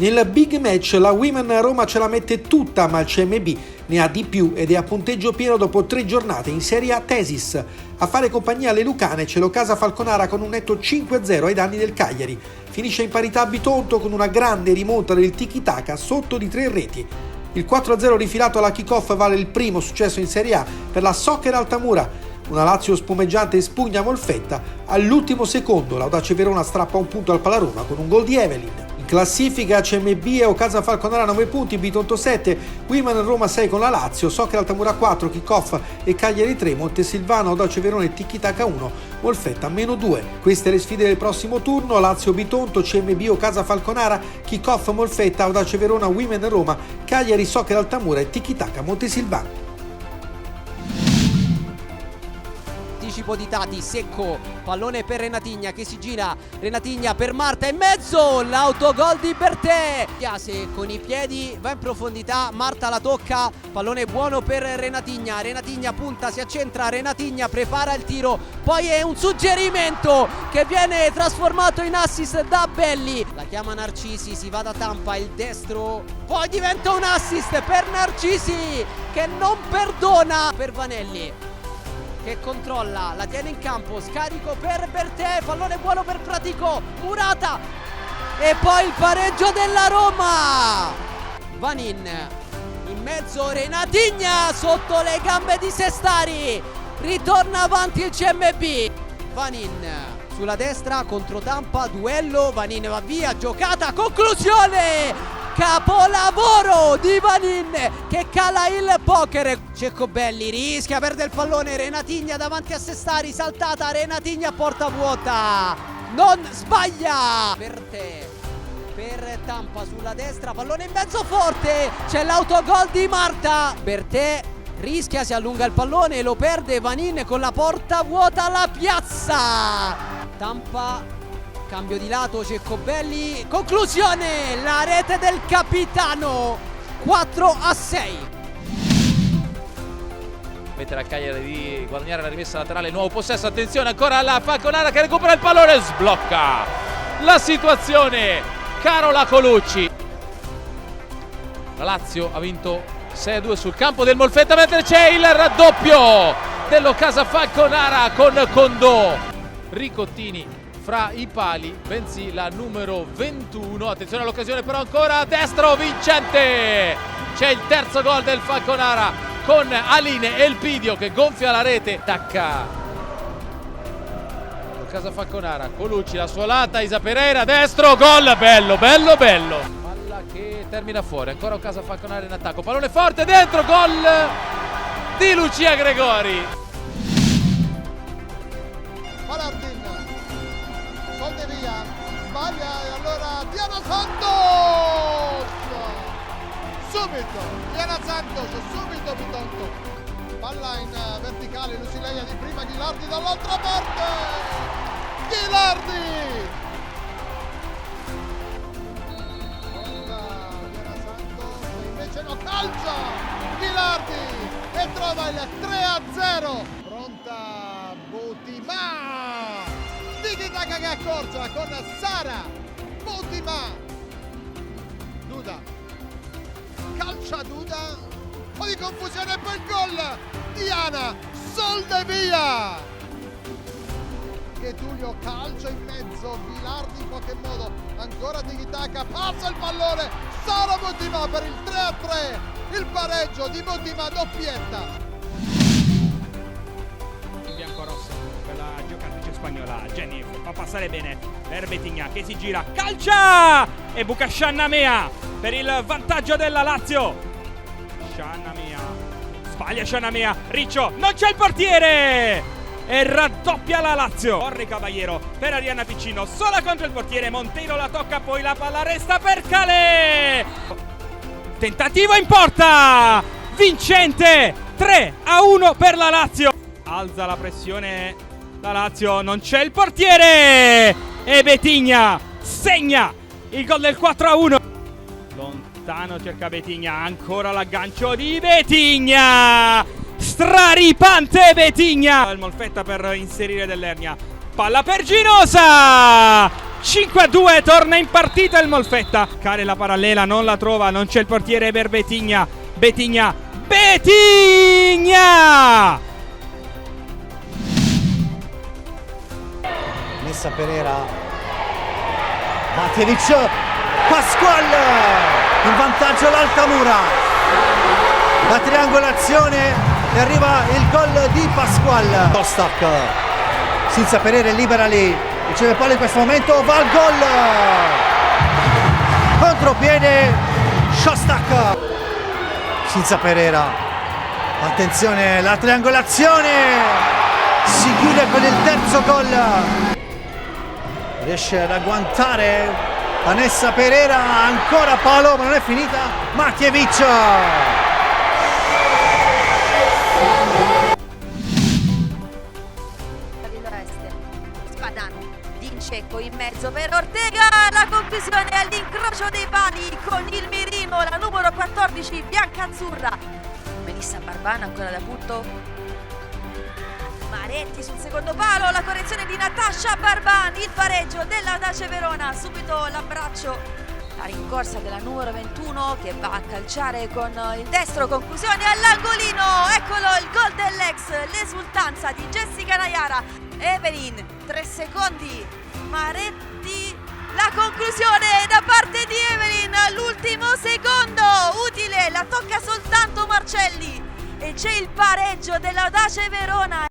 Nel big match la Women Roma ce la mette tutta, ma il CMB ne ha di più ed è a punteggio pieno dopo 3 giornate in Serie A Tesis. A fare compagnia alle lucane c'è l'Ocasa Falconara con un netto 5-0 ai danni del Cagliari. Finisce in parità a Bitonto con una grande rimonta del tiki-taka sotto di 3 reti. Il 4-0 rifilato alla kick-off vale il primo successo in Serie A per la Soccer Altamura. Una Lazio spumeggiante spugna Molfetta. All'ultimo secondo l'Audace Verona strappa un punto al Palaroma con un gol di Evelyn. In classifica CMB e Ocasa Falconara 9 punti, Bitonto 7, Women Roma 6 con la Lazio, Soccer Altamura 4, Kick-Off e Cagliari 3, Montesilvano, Audace Verona e Tiki-Taka 1, Molfetta meno 2. Queste le sfide del prossimo turno: Lazio Bitonto, CMB Ocasa Falconara, Kick-Off Molfetta, Audace Verona, Women Roma, Cagliari, Soccer Altamura e Tiki-Taka Montesilvano. Anticipo di Tati, secco, pallone per Renatigna che si gira, Renatigna per Marta in mezzo, l'autogol di Bertè. Chiase con i piedi, va in profondità, Marta la tocca, pallone buono per Renatigna, Renatigna punta, si accentra, Renatigna prepara il tiro, poi è un suggerimento che viene trasformato in assist da Belli. La chiama Narcisi, si va da Tampa, il destro, poi diventa un assist per Narcisi che non perdona per Vanelli, che controlla, la tiene in campo, scarico per Bertè, pallone buono per Pratico, Murata e poi il pareggio della Roma. Vanin in mezzo, Renatigna sotto le gambe di Sestari, ritorna avanti il CMB. Vanin sulla destra contro Tampa, duello, Vanin va via, giocata, conclusione! Capolavoro di Vanin che cala il poker. Ceccobelli rischia, perde il pallone, Renatigna davanti a Sestari, saltata, Renatigna porta vuota, non sbaglia. Bertè per Tampa sulla destra, pallone in mezzo forte, c'è l'autogol di Marta. Bertè rischia, si allunga il pallone, lo perde Vanin con la porta vuota alla piazza. Tampa, cambio di lato, Ceccobelli, conclusione, la rete del capitano, 4-6. Mette la Cagliari di guadagnare la rimessa laterale, nuovo possesso, attenzione ancora alla Falconara che recupera il pallone, sblocca la situazione Carola Colucci. La Lazio ha vinto 6-2 sul campo del Molfetta, mentre c'è il raddoppio dell'Ocasa Falconara con Condò. Ricottini fra i pali, bensì la numero 21, attenzione all'occasione però ancora a destro, vincente, c'è il terzo gol del Falconara con Aline Elpidio che gonfia la rete, tacca l'Ocasa Falconara, Colucci, la suolata, Isa Pereira, destro, gol, bello, bello, bello, palla che termina fuori, ancora Ocasa Falconara in attacco, pallone forte, dentro, gol di Lucia Gregori. Via, sbaglia e allora Diana Santos, subito Diana Santos, subito Bitonto, palla in verticale, Lucileia di prima, Ghilardi dall'altra parte, Ghilardi, Diana Santos e invece no, calcia Ghilardi e trova il 3-0, pronta Butimà, tiki-taka che accorcia con Sara Butimà, Duda, calcia Duda, un po' di confusione e poi il gol, Diana Soldevia, che Tullio calcia in mezzo, Ghilardi in qualche modo, ancora tiki-taka, passa il pallone, Sara Butimà per il 3-3, il pareggio di Butimà, doppietta. Spagnola, Jenny fa passare bene per Betigna che si gira, calcia e buca Sciannamea per il vantaggio della Lazio. Sciannamea, sbaglia Sciannamea, Riccio, non c'è il portiere e raddoppia la Lazio. Corre Caballero per Arianna Piccino, sola contro il portiere, Monteiro la tocca, poi la palla resta per Calè. Tentativo in porta, vincente, 3-1 per la Lazio. Alza la pressione la Lazio, non c'è il portiere e Betigna segna il gol del 4-1. Lontano cerca Betigna, ancora l'aggancio di Betigna, straripante Betigna. Il Molfetta per inserire Dell'Ernia, palla per Ginosa 5-2, torna in partita il Molfetta. Cade la parallela, non la trova, non c'è il portiere per Betigna. Betigna! Messa Pereira, Matjevic, Pasqual, in vantaggio l'Altamura, la triangolazione e arriva il gol di Pasqual. Kostak, Sinza Pereira è libera lì, riceve palla in questo momento, va al gol, contropiede Shostak, Sinza Pereira, attenzione la triangolazione, si chiude con il terzo gol. Riesce ad agguantare Vanessa Pereira, ancora palo, ma non è finita. Matjevic. Spadan, Dincecco in mezzo per Ortega, la conclusione all'incrocio dei pali con il mirino, la numero 14 biancazzurra. Melissa Barbana ancora da punto. Maretti sul secondo palo, la correzione di Natasha Barban, il pareggio dell'Audace Verona, subito l'abbraccio, la rincorsa della numero 21 che va a calciare con il destro, conclusione all'angolino, eccolo il gol dell'ex, l'esultanza di Jessica Nayara. Evelyn, 3 secondi, Maretti, la conclusione da parte di Evelyn, l'ultimo secondo, utile, la tocca soltanto Marcelli e c'è il pareggio dell'Audace Verona.